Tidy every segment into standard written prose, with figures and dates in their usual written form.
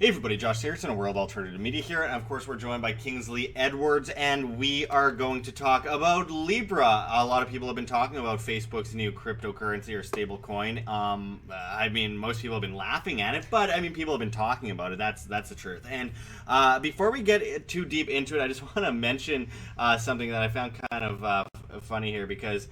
Hey everybody, Josh Sigurdson of World Alternative Media here, and of course we're joined by Kingsley Edwards, and we are going to talk about Libra. A lot of people have been talking about Facebook's new cryptocurrency or stablecoin. I mean, most people have been laughing at it, but I mean, people have been talking about it. That's the truth. And before we get too deep into it, I just want to mention something that I found kind of funny here, because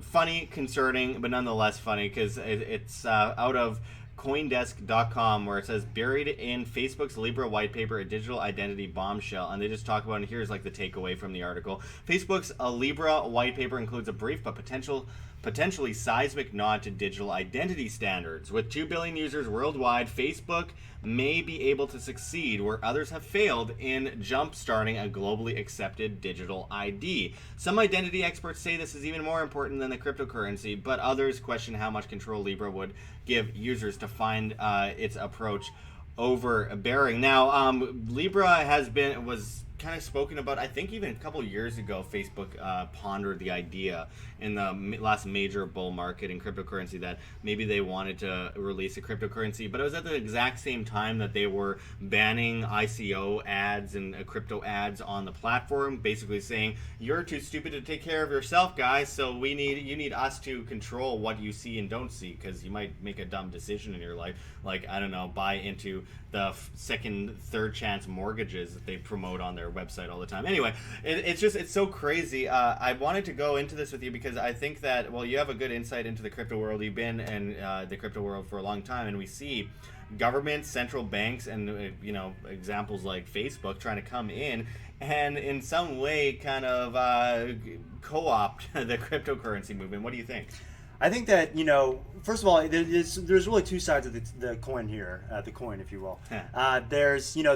funny, concerning, but nonetheless funny, because it's out of Coindesk.com, where it says buried in Facebook's Libra white paper, a digital identity bombshell. And they just talk about, and here's like the takeaway from the article. Facebook's Libra white paper includes a brief but potentially seismic nod to digital identity standards. With 2 billion users worldwide, Facebook may be able to succeed where others have failed in jump-starting a globally accepted digital ID. Some identity experts say this is even more important than the cryptocurrency, but others question how much control Libra would give users to find its approach overbearing. Now, Libra was kind of spoken about, I think even a couple years ago. Facebook pondered the idea in the last major bull market in cryptocurrency that maybe they wanted to release a cryptocurrency, but it was at the exact same time that they were banning ICO ads and crypto ads on the platform, basically saying, you're too stupid to take care of yourself, guys, so you need us to control what you see and don't see, because you might make a dumb decision in your life, like, I don't know, buy into the second, third chance mortgages that they promote on their website all the time. Anyway, it's so crazy. I wanted to go into this with you because I think that, well, you have a good insight into the crypto world. You've been in the crypto world for a long time, and we see governments, central banks, and examples like Facebook trying to come in and in some way kind of co-opt the cryptocurrency movement. What do you think? I think that, first of all, there's really two sides of the coin here, the coin, if you will. There's the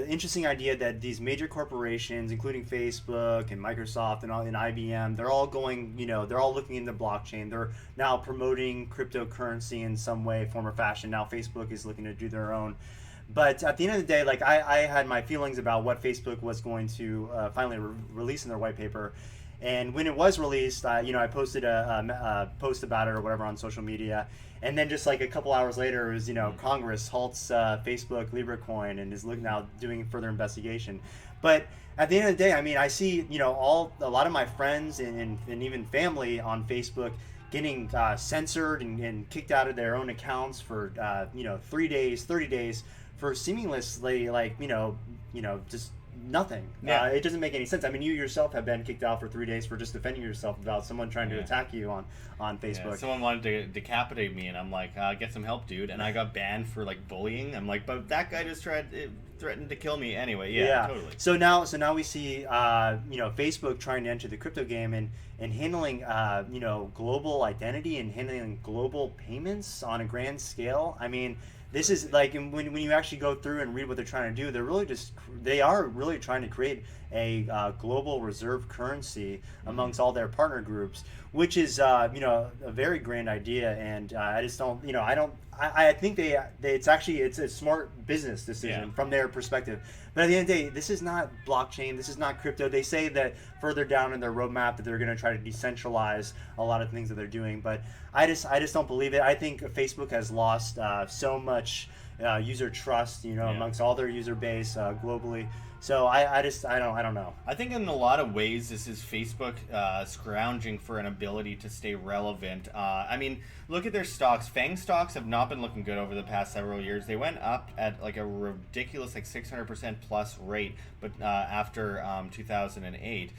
interesting idea that these major corporations, including Facebook and Microsoft and IBM, they're all going, they're all looking into blockchain. They're now promoting cryptocurrency in some way, form, or fashion. Now Facebook is looking to do their own. But at the end of the day, like I had my feelings about what Facebook was going to finally release in their white paper. And when it was released, I posted a post about it or whatever on social media, and then just like a couple hours later, it was Congress halts Facebook Libra coin and is now doing further investigation. But at the end of the day, I mean, I see a lot of my friends and even family on Facebook getting censored and kicked out of their own accounts for 3 days, 30 days for seamlessly just nothing. Yeah. It doesn't make any sense. I mean, you yourself have been kicked out for 3 days for just defending yourself about someone trying to attack you on Facebook. Yeah. Someone wanted to decapitate me, and I'm like, get some help, dude. And I got banned for like bullying. I'm like, but that guy just threatened to kill me anyway. Yeah, totally. So now we see Facebook trying to enter the crypto game and handling global identity and handling global payments on a grand scale. I mean, this is like when you actually go through and read what they're trying to do, they are really trying to create a global reserve currency amongst all their partner groups, which is a very grand idea. And I just don't, I think it's a smart business decision from their perspective. But at the end of the day, this is not blockchain. This is not crypto. They say that further down in their roadmap that they're going to try to decentralize a lot of things that they're doing. But I just don't believe it. I think Facebook has lost so much user trust, amongst all their user base globally. So I don't know. I think in a lot of ways this is Facebook scrounging for an ability to stay relevant. I mean, look at their stocks. FANG stocks have not been looking good over the past several years. They went up at like a ridiculous 600% plus rate, but after 2008.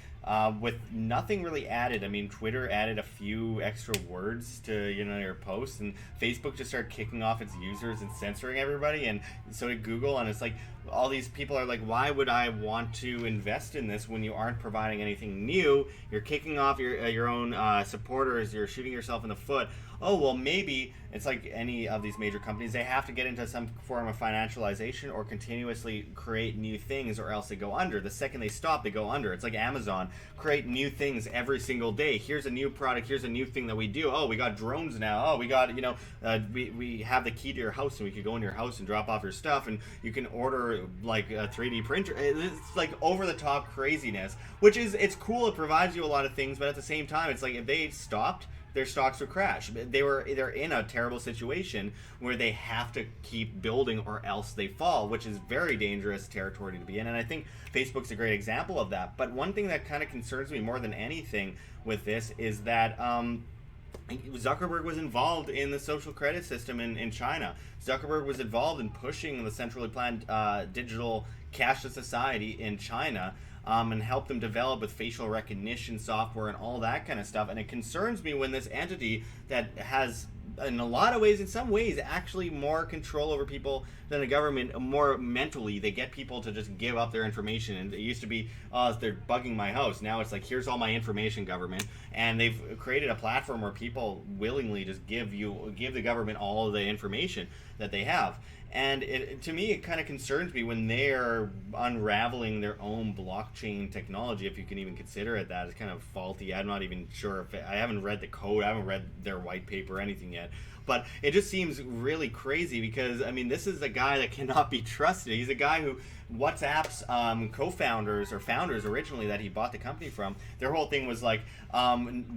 With nothing really added. I mean, Twitter added a few extra words to your posts, and Facebook just started kicking off its users and censoring everybody, and so did Google. And it's like all these people are like, why would I want to invest in this when you aren't providing anything new? You're kicking off your own supporters. You're shooting yourself in the foot. Oh, well, maybe it's like any of these major companies. They have to get into some form of financialization or continuously create new things, or else they go under. The second they stop, they go under. It's like Amazon. Create new things every single day. Here's a new product. Here's a new thing that we do. Oh, we got drones now. Oh, we got, we have the key to your house, and we could go into your house and drop off your stuff, and you can order like a 3D printer. It's like over-the-top craziness, which is, it's cool. It provides you a lot of things, but at the same time, it's like if they stopped their stocks would crash. They're in a terrible situation where they have to keep building or else they fall, which is very dangerous territory to be in. And I think Facebook's a great example of that. But one thing that kind of concerns me more than anything with this is that Zuckerberg was involved in the social credit system in China. Zuckerberg was involved in pushing the centrally planned digital cashless society in China, and helped them develop with facial recognition software and all that kind of stuff. And it concerns me when this entity that has, in a lot of ways, in some ways, actually more control over people than the government, more mentally, they get people to just give up their information. And it used to be, oh, they're bugging my house. Now it's like, here's all my information, government. And they've created a platform where people willingly just give the government all of the information that they have. And to me, it kind of concerns me when they're unraveling their own blockchain technology, if you can even consider it that. It's kind of faulty. I'm not even sure I haven't read the code. I haven't read their white paper or anything yet. But it just seems really crazy because, I mean, this is a guy that cannot be trusted. He's a guy who WhatsApp's co-founders or founders originally that he bought the company from, their whole thing was like,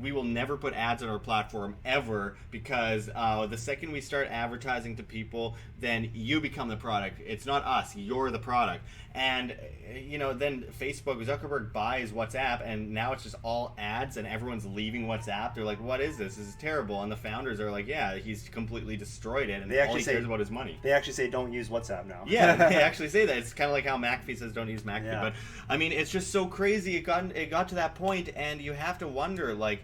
we will never put ads on our platform ever because the second we start advertising to people, then you become the product. It's not us. You're the product. And, then Facebook, Zuckerberg buys WhatsApp, and now it's just all ads, and everyone's leaving WhatsApp. They're like, what is this? This is terrible. And the founders are like, yeah, he's completely destroyed it, and all he cares about is money. They actually say don't use WhatsApp now. Yeah, they actually say that. It's kind of like how McAfee says don't use McAfee. Yeah. But, I mean, it's just so crazy. It got to that point, and you have to wonder, like,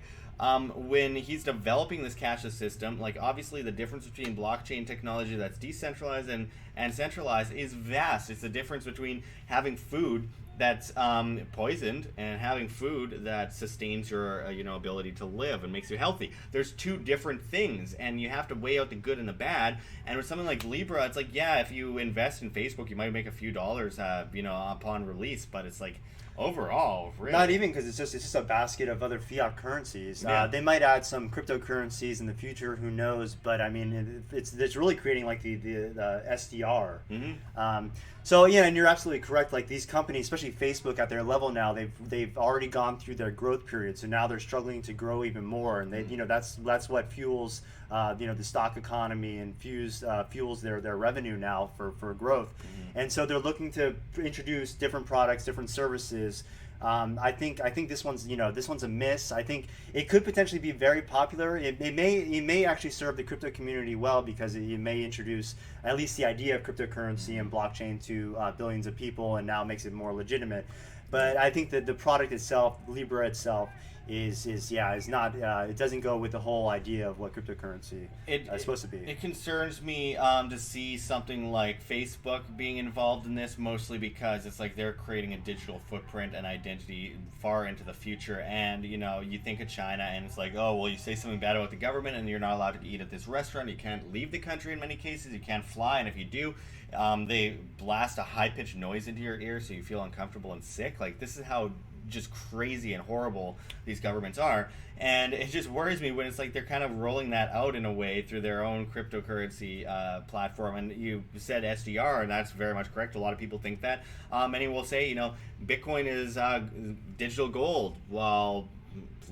when he's developing this cashless system, like, obviously the difference between blockchain technology that's decentralized and centralized is vast. It's the difference between having food that's poisoned and having food that sustains your ability to live and makes you healthy. There's two different things, and you have to weigh out the good and the bad. And with something like Libra, it's like, yeah, if you invest in Facebook, you might make a few dollars upon release, but it's like, overall, really, not even, because it's just a basket of other fiat currencies. Yeah. They might add some cryptocurrencies in the future, who knows? But I mean, it's really creating like the SDR. Mm-hmm. So yeah, and you're absolutely correct. Like, these companies, especially Facebook, at their level now, they've already gone through their growth period. So now they're struggling to grow even more, and they that's what fuels the stock economy and fuels their revenue now for growth. Mm-hmm. And so they're looking to introduce different products, different services. I think this one's a miss. I think it could potentially be very popular. It may actually serve the crypto community well, because it may introduce at least the idea of cryptocurrency and blockchain to billions of people, and now makes it more legitimate. But I think that the product itself, Libra itself, is not it doesn't go with the whole idea of what cryptocurrency is supposed to be. It concerns me to see something like Facebook being involved in this, mostly because it's like they're creating a digital footprint and identity far into the future. And you think of China, and it's like, oh well, you say something bad about the government and you're not allowed to eat at this restaurant, you can't leave the country in many cases, you can't fly, and if you do, they blast a high-pitched noise into your ear so you feel uncomfortable and sick. Like, this is how just crazy and horrible these governments are, and it just worries me when it's like they're kind of rolling that out in a way through their own cryptocurrency platform. And you said SDR, and that's very much correct. A lot of people think that. Many will say, Bitcoin is digital gold, while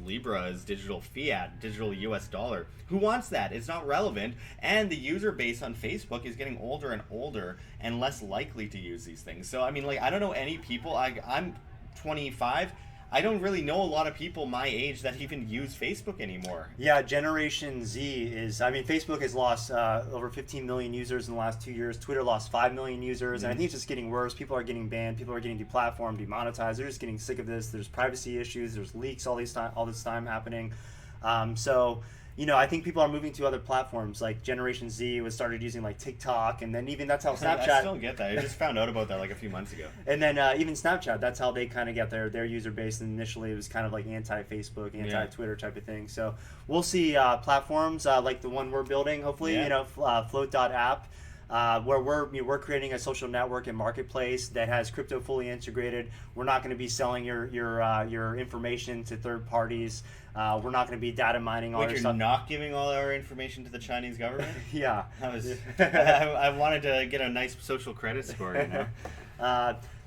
Libra is digital fiat, digital US dollar. Who wants that? It's not relevant, and the user base on Facebook is getting older and older and less likely to use these things. So I mean, like, I don't know any people. I'm 25. I don't really know a lot of people my age that even use Facebook anymore. Yeah, Generation Z is, Facebook has lost over 15 million users in the last 2 years. Twitter lost 5 million users, Mm-hmm. and I think it's just getting worse. People are getting banned. People are getting deplatformed, demonetized. They're just getting sick of this. There's privacy issues. There's leaks all this time happening. I think people are moving to other platforms. Like Generation Z was started using like TikTok, and then even that's how Snapchat. I still don't get that. I just found out about that like a few months ago. And then even Snapchat, that's how they kind of get their user base. And initially, it was kind of like anti-Facebook, anti-Twitter type of thing. So we'll see platforms like the one we're building. Hopefully, Flote.app. Where we're creating a social network and marketplace that has crypto fully integrated. We're not going to be selling your information to third parties. We're not going to be data mining all your stuff. You're not giving all our information to the Chinese government? Yeah. I wanted to get a nice social credit score,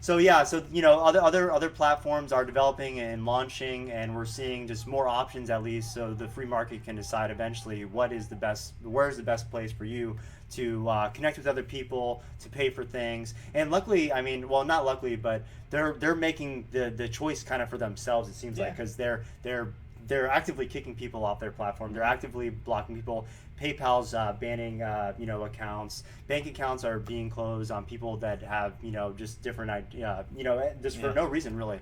So yeah, so you know, other platforms are developing and launching, and we're seeing just more options at least, so the free market can decide eventually where's the best place for you to connect with other people, to pay for things. And luckily, I mean, well, not luckily, but they're making the choice kind of for themselves. It seems like, because they're actively kicking people off their platform. They're actively blocking people. PayPal's banning accounts. Bank accounts are being closed on people that have just different just for no reason really.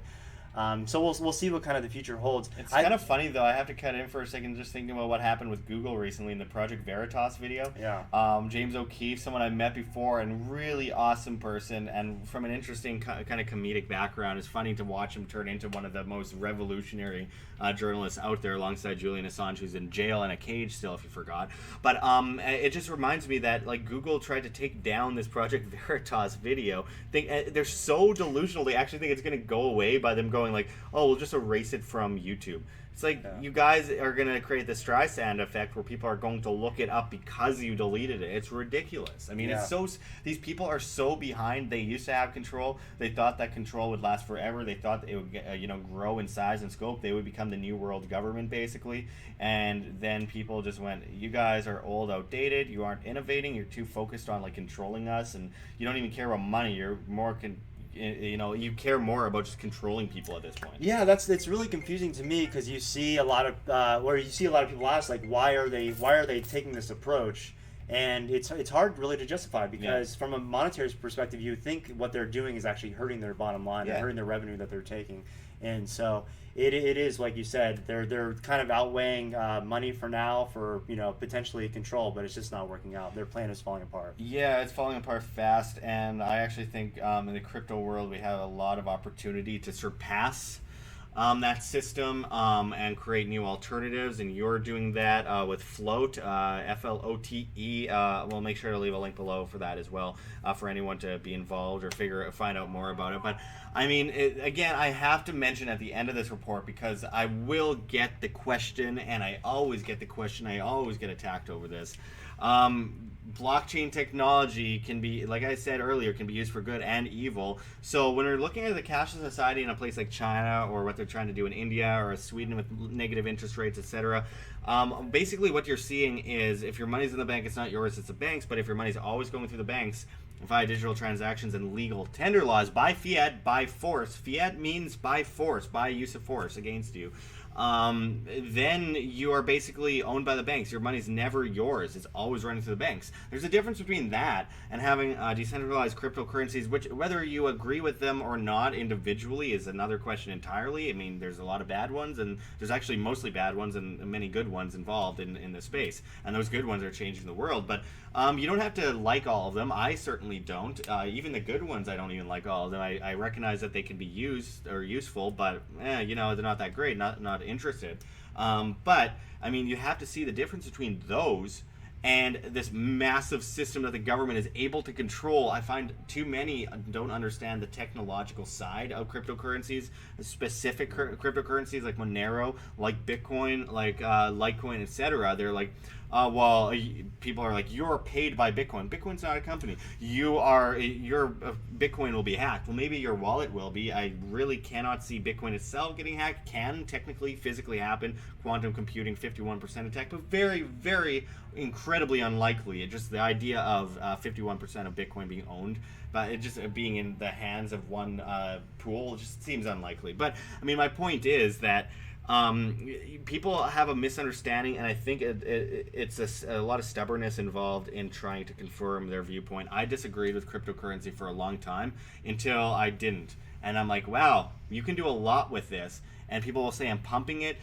So we'll see what kind of the future holds. It's kind of funny though. I have to cut in for a second, just thinking about what happened with Google recently in the Project Veritas video. Yeah. James O'Keefe, someone I met before, and really awesome person, and from an interesting kind of comedic background. It's funny to watch him turn into one of the most revolutionary journalists out there, alongside Julian Assange, who's in jail in a cage still, if you forgot. But it just reminds me that like Google tried to take down this Project Veritas video. They're so delusional. They actually think it's going to go away by them going like, oh, we'll just erase it from YouTube. It's like, you guys are going to create the Streisand effect where people are going to look it up because you deleted it. It's ridiculous. I mean, it's so, these people are so behind. They used to have control. They thought that control would last forever. They thought it would grow in size and scope. They would become the new world government, basically. And then people just went, you guys are old, outdated. You aren't innovating. You're too focused on like controlling us, and you don't even care about money. You're more you care more about just controlling people at this point. Yeah, it's really confusing to me, because you see a lot of people ask like, why are they taking this approach, and it's hard really to justify, because from a monetary perspective, you think what they're doing is actually hurting their bottom line and hurting their revenue that they're taking, and so it is like you said, they're kind of outweighing money for now for potentially control, but it's just not working out. Their plan is falling apart. Yeah, it's falling apart fast, and I actually think in the crypto world we have a lot of opportunity to surpass that system and create new alternatives, and you're doing that with Flote, Flote. We'll make sure to leave a link below for that as well, for anyone to be involved or find out more about it. But I mean, again, I have to mention at the end of this report, because I will get the question, and I always get the question, I always get attacked over this. Blockchain technology can be, like I said earlier, can be used for good and evil. So when we're looking at the cashless society in a place like China, or what they're trying to do in India or Sweden with negative interest rates, etc., basically what you're seeing is, if your money's in the bank, it's not yours, it's the bank's. But if your money's always going through the banks via digital transactions and legal tender laws, by fiat, by force. Fiat means by force, by use of force against you. Then you are basically owned by the banks. Your money's never yours. It's always running through the banks. There's a difference between that and having decentralized cryptocurrencies, which, whether you agree with them or not individually, is another question entirely. I mean, there's a lot of bad ones, and there's actually mostly bad ones and many good ones involved in this space. And those good ones are changing the world. But you don't have to like all of them. I certainly don't. Even the good ones, I don't even like all of them. I recognize that they can be used or useful, but they're not that great. Not interested. But I mean, you have to see the difference between those and this massive system that the government is able to control. I find too many don't understand the technological side of cryptocurrencies, specific cryptocurrencies like Monero, like Bitcoin, like Litecoin, etc. They're like, people are like, you're paid by Bitcoin. Bitcoin's not a company. Your Bitcoin will be hacked. Well, maybe your wallet will be. I really cannot see Bitcoin itself getting hacked. Can technically, physically happen. Quantum computing, 51% attack, but very, very incredibly unlikely. It just, the idea of 51% of Bitcoin being owned, but it just being in the hands of one pool, just seems unlikely. But I mean, my point is that people have a misunderstanding, and I think it's a lot of stubbornness involved in trying to confirm their viewpoint. I disagreed with cryptocurrency for a long time until I didn't, and I'm like, wow, you can do a lot with this. And people will say I'm pumping it.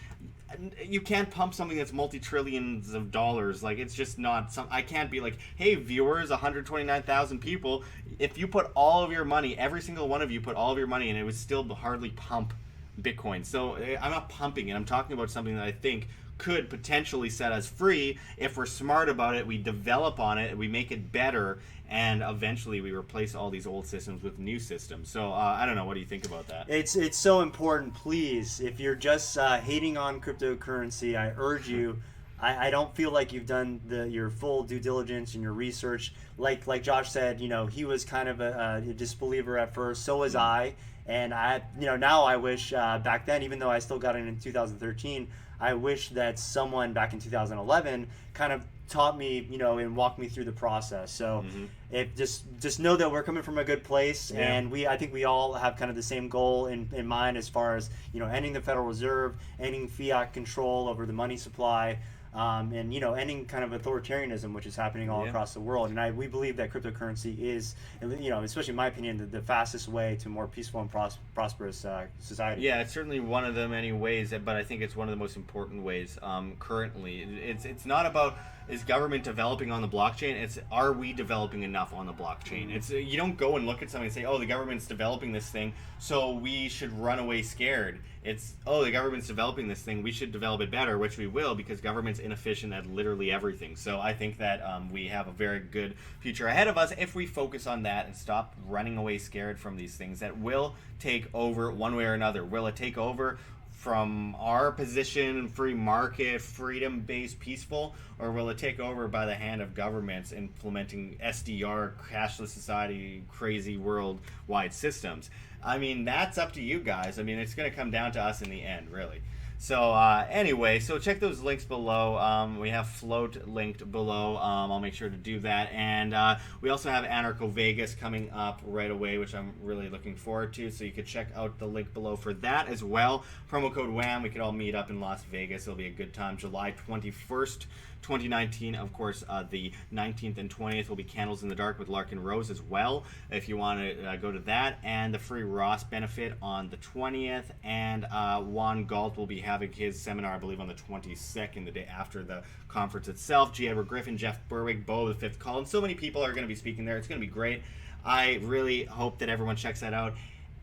You can't pump something that's multi-trillions of dollars. Like, it's just not some. I can't be like, hey, viewers, 129,000 people. If you put all of your money, every single one of you put all of your money, and it would still hardly pump Bitcoin. So I'm not pumping it. I'm talking about something that I think could potentially set us free if we're smart about it. We develop on it, we make it better, and eventually we replace all these old systems with new systems. So I don't know. What do you think about that? It's so important. Please, if you're just hating on cryptocurrency, I urge you, I don't feel like you've done your full due diligence and your research. Like Josh said, he was kind of a disbeliever at first. So was I, and now I wish back then, even though I still got it in 2013, I wish that someone back in 2011 kind of taught me, and walked me through the process. So it just know that we're coming from a good place, and I think we all have kind of the same goal in mind as far as ending the Federal Reserve, ending fiat control over the money supply. And ending kind of authoritarianism, which is happening all across the world. And we believe that cryptocurrency is, especially in my opinion, the fastest way to a more peaceful and prosperous society. Yeah, it's certainly one of the many ways, but I think it's one of the most important ways currently. It's not about is government developing on the blockchain, it's are we developing enough on the blockchain. It's you don't go and look at something and say, oh, the government's developing this thing, so we should run away scared. It's, oh, the government's developing this thing, we should develop it better, which we will, because government's inefficient at literally everything. So I think that we have a very good future ahead of us if we focus on that and stop running away scared from these things that will take over one way or another. Will it take over from our position, free market, freedom-based, peaceful, or will it take over by the hand of governments implementing SDR, cashless society, crazy worldwide systems? I mean, that's up to you guys. I mean, it's going to come down to us in the end, really. So anyway, so check those links below. We have Flote linked below. I'll make sure to do that. And we also have AnarchoVegas coming up right away, which I'm really looking forward to. So you could check out the link below for that as well. Promo code WHAM. We could all meet up in Las Vegas. It'll be a good time. July 21st. 2019, of course, the 19th and 20th will be Candles in the Dark with Larkin Rose as well, if you want to go to that, and the free Ross benefit on the 20th, and Juan Galt will be having his seminar, I believe, on the 22nd, the day after the conference itself. G. Edward Griffin, Jeff Berwick, Bo the Fifth Column, so many people are going to be speaking there. It's going to be great. I really hope that everyone checks that out.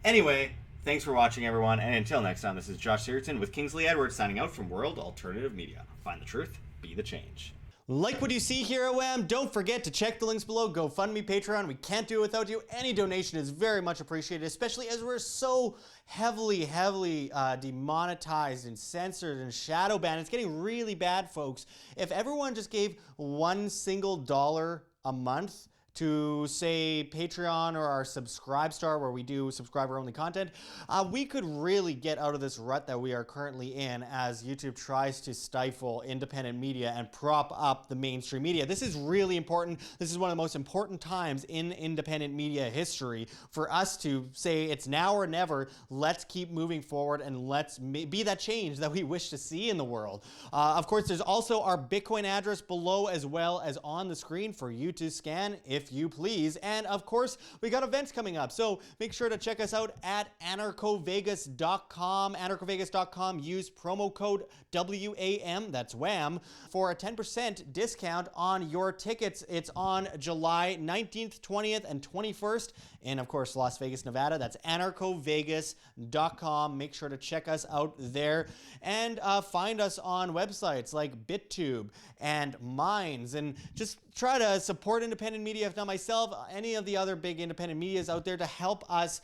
Anyway, thanks for watching, everyone, and until next time, this is Josh Sigurdson with Kingsley Edwards signing out from World Alternative Media. Find the truth. Be the change. Like what you see here at WHAM? Don't forget to check the links below. GoFundMe, Patreon. We can't do it without you. Any donation is very much appreciated, especially as we're so heavily demonetized and censored and shadow banned. It's getting really bad, folks. If everyone just gave $1 single a month to, say, Patreon or our Subscribestar, where we do subscriber-only content, we could really get out of this rut that we are currently in as YouTube tries to stifle independent media and prop up the mainstream media. This is really important. This is one of the most important times in independent media history for us to say it's now or never. Let's keep moving forward and let's be that change that we wish to see in the world. Of course, there's also our Bitcoin address below as well as on the screen for you to scan if you please. And of course, we got events coming up, so make sure to check us out at AnarchoVegas.com. AnarchoVegas.com. Use promo code WAM, that's WHAM, for a 10% discount on your tickets. It's on July 19th, 20th, and 21st in, of course, Las Vegas, Nevada. That's AnarchoVegas.com. Make sure to check us out there and find us on websites like BitTube and Minds, and just try to support independent media, if not myself, any of the other big independent medias out there, to help us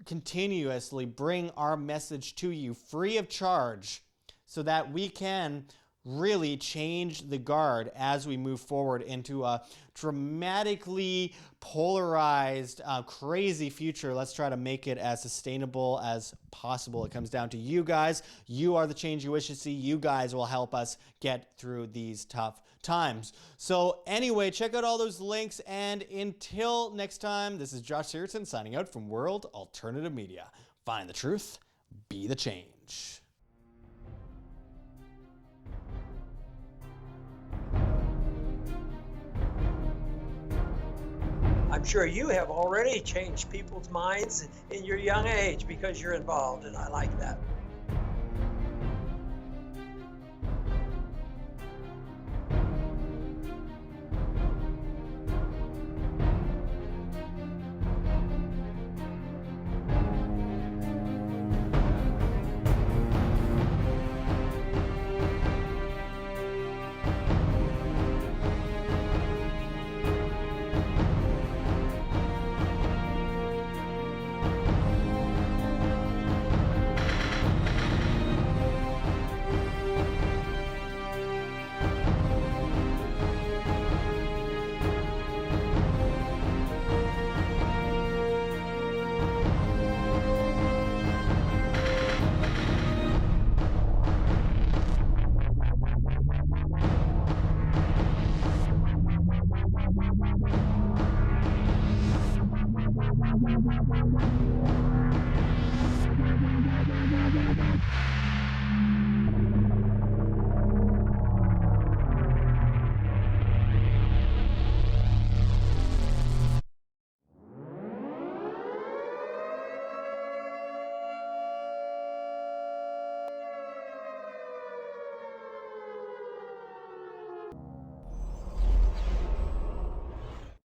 continuously bring our message to you free of charge so that we can really change the guard as we move forward into a dramatically polarized, crazy future. Let's try to make it as sustainable as possible. It comes down to you guys. You are the change you wish to see. You guys will help us get through these tough times. So anyway, check out all those links, and until next time, this is Josh Sigurdson signing out from World Alternative Media. Find the truth, be the change. I'm sure you have already changed people's minds in your young age because you're involved, and I like that.